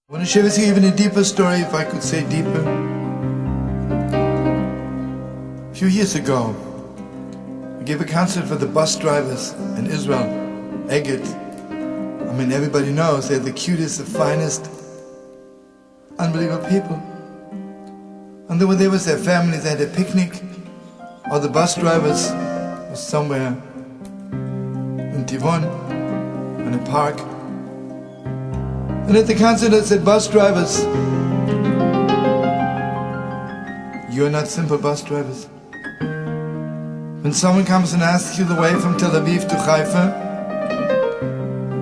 I want to share with you even a deeper story, if I could say deeper. A few years ago, I gave a concert for the bus drivers in Israel, Egged. I mean, everybody knows they're the cutest, the finest, unbelievable people. And then when there was their families, they had a picnic. All the bus drivers were somewhere in Tivon, in a park. And at the concert I said, bus drivers, you're not simple bus drivers. When someone comes and asks you the way from Tel Aviv to Haifa,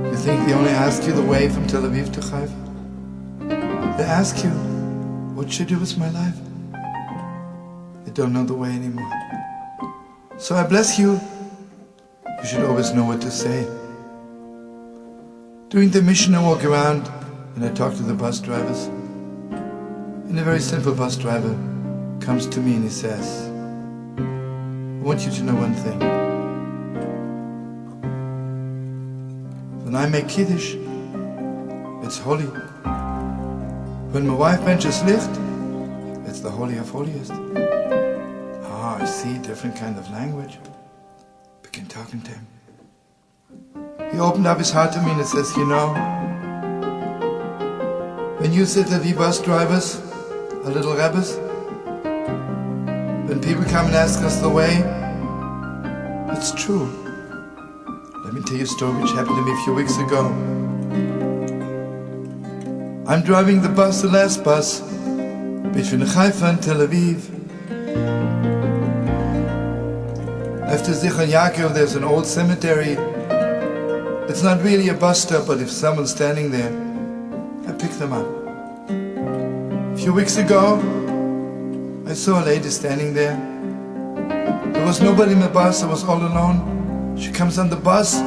you think they only ask you the way from Tel Aviv to Haifa? They ask you, what should I do with my life? They don't know the way anymore. So I bless you. You should always know what to say. During the mission I walk around and I talk to the bus drivers. And a very simple bus driver comes to me and he says, I want you to know one thing. When I make Kiddush, it's holy. When my wife benches Licht, it's the holy of holiest. Ah, I see, different kind of language. Begin talking to him. He opened up his heart to me and says, you know, when you said that we bus drivers are little rabbis, when people come and ask us the way, it's true. Let me tell you a story which happened to me a few weeks ago. I'm driving the bus, the last bus, between Haifa and Tel Aviv. After Zichron Yaakov, there's an old cemetery. It's not really a bus stop, but if someone's standing there, I pick them up. A few weeks ago, I saw a lady standing there. There was nobody in the bus, I was all alone. She comes on the bus.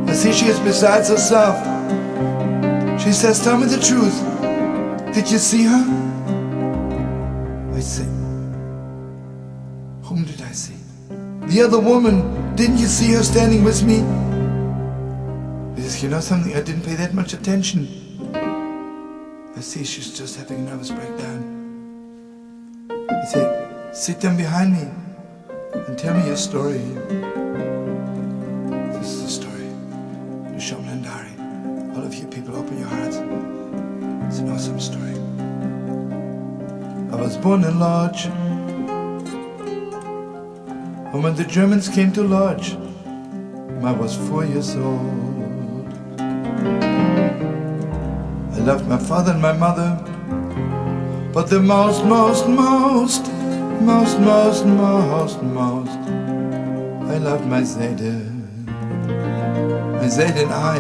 I see she is besides herself. She says, tell me the truth. Did you see her? I say, whom did I see? The other woman, didn't you see her standing with me? He says, you know something, I didn't pay that much attention. I see she's just having a nervous breakdown. He said, sit down behind me and tell me your story. This is a story. The Shlomo and Dari. All of you people, open your hearts. It's an awesome story. I was born in Lodz. And when the Germans came to Lodz, I was 4 years old. I loved my father and my mother, but the most, I loved my Zayde. My Zayde and I,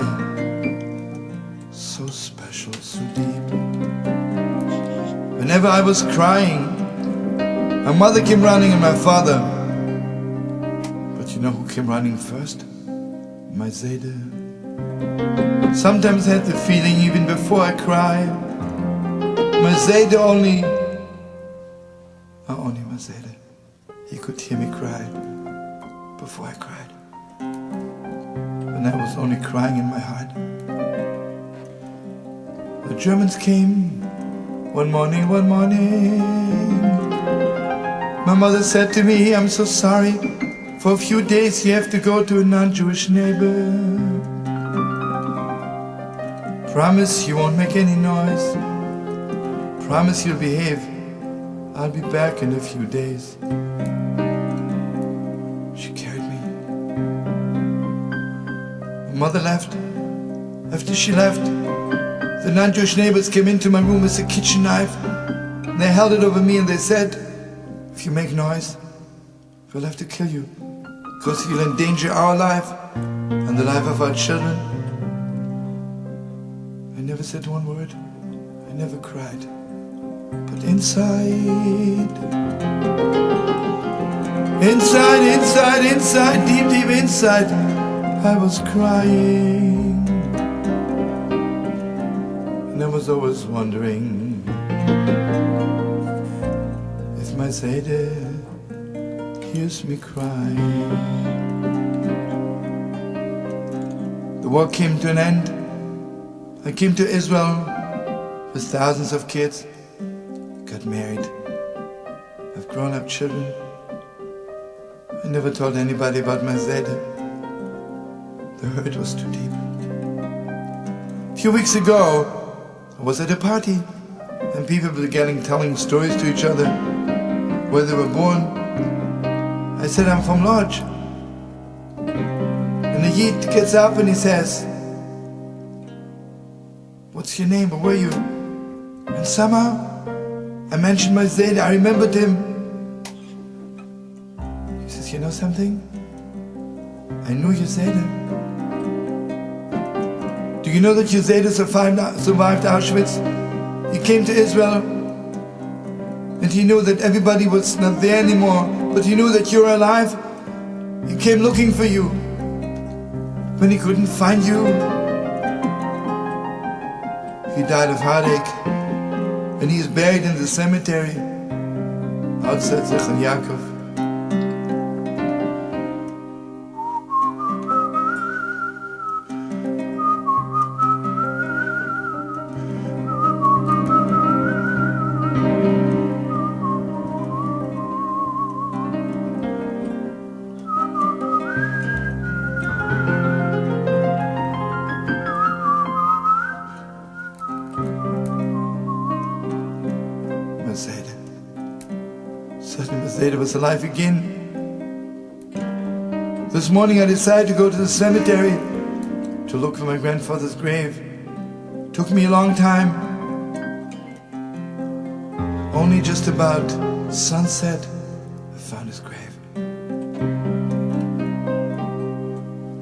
so special, so deep. Whenever I was crying, my mother came running and my father. But you know who came running first? My Zayde. Sometimes I had the feeling even before I cried, my Zayde only my Zayde. He could hear me cry before I cried. And I was only crying in my heart. The Germans came one morning. My mother said to me, I'm so sorry. For a few days you have to go to a non-Jewish neighbor. Promise you won't make any noise. Promise you'll behave. I'll be back in a few days. She carried me. My mother left. After she left, the non-Jewish neighbors came into my room with a kitchen knife. And they held it over me and they said, if you make noise, we'll have to kill you, because you'll endanger our life and the life of our children. I never said one word. I never cried. But inside, deep inside, I was crying. And I was always wondering if my Zayde hears me cry. The war came to an end. I came to Israel with thousands of kids, got married, have grown-up children. I never told anybody about my Zeder. The hurt was too deep. A few weeks ago, I was at a party, and people began telling stories to each other, where they were born. I said, I'm from Lodz. And the Yid gets up and he says, what's your name, or where are you? And somehow, I mentioned my Zeder, I remembered him. He says, you know something? I knew your Zeder. Do you know that your Zeder survived Auschwitz? He came to Israel, and he knew that everybody was not there anymore, but he knew that you're alive. He came looking for you. When he couldn't find you, he died of heartache, and he is buried in the cemetery outside Zichron Yaakov. Zeder was alive again. This morning I decided to go to the cemetery to look for my grandfather's grave. It took me a long time. Only just about sunset I found his grave.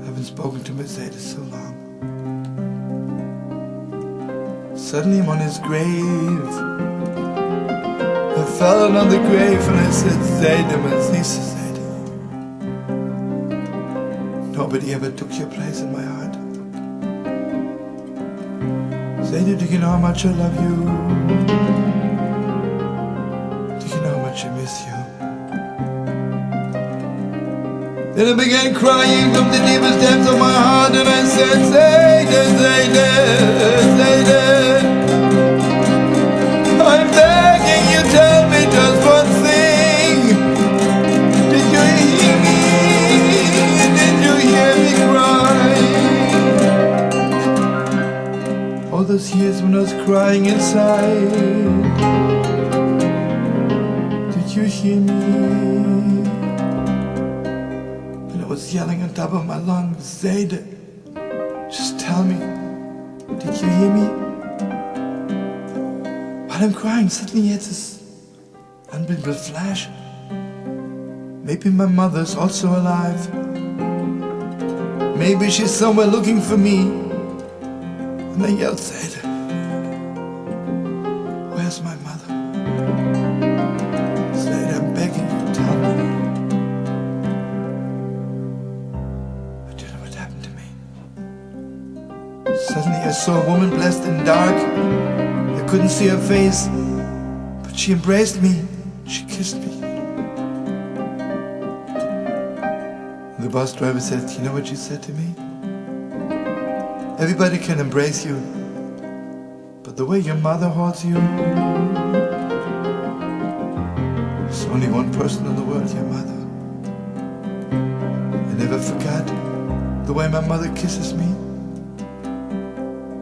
I haven't spoken to my Zeder so long. Suddenly I'm on his grave. I fell on the grave and I said, Zeder, my Zeder. Nobody ever took your place in my heart. Zeder, do you know how much I love you? Do you know how much I miss you? Then I began crying from the deepest depths of my heart, and I said, Zeder, Zeder, Zeder, I'm begging you, tell me just one thing. Did you hear me? Did you hear me cry? All those years when I was crying inside, did you hear me? And I was yelling on top of my lungs, Zeder, just tell me, did you hear me? While I'm crying, suddenly he had this unbelievable flash. Maybe my mother's also alive. Maybe she's somewhere looking for me. And I yelled, Zeder, where's my mother? Zeder, I'm begging you, tell me. But do you know what happened to me? Suddenly I saw a woman dressed in dark. I couldn't see her face, but she embraced me, she kissed me. The bus driver said, you know what she said to me? Everybody can embrace you, but the way your mother holds you, there's only one person in the world, your mother. I never forgot the way my mother kisses me.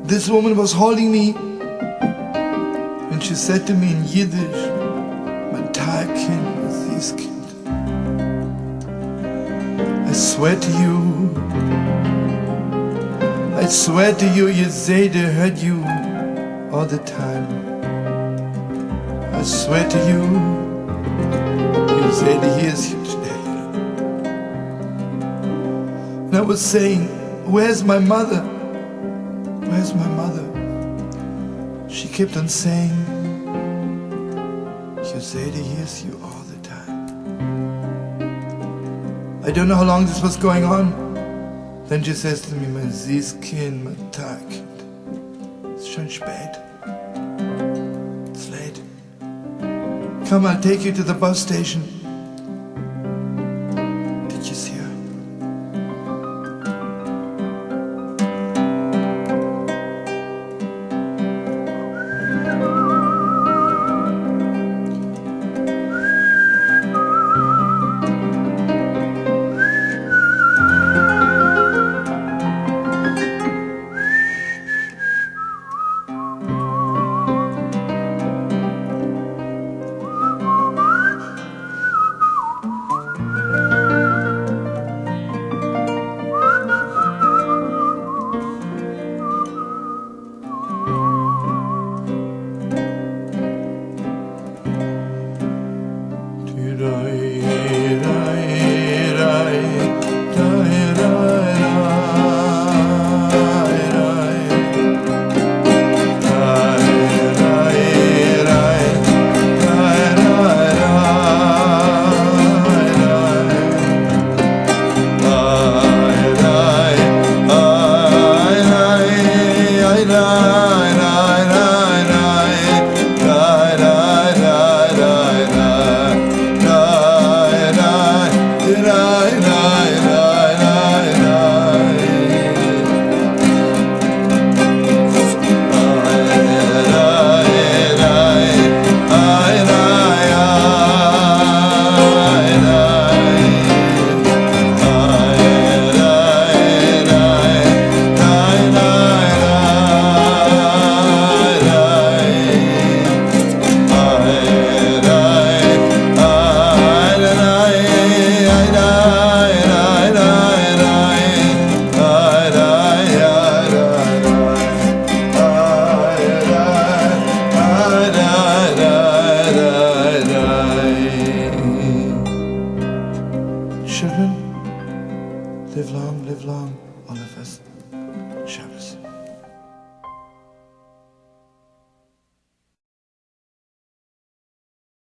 This woman was holding me, and she said to me in Yiddish, mein Kind, this Kind. I swear to you, your Zeder heard you all the time. I swear to you, your Zeder hears you today. And I was saying, where's my mother? Where's my mother? She kept on saying, your Zeder hears you all the time. I don't know how long this was going on. Then she says to me, mein Kind, mein Kind. It's schon spät. It's late. Come, I'll take you to the bus station.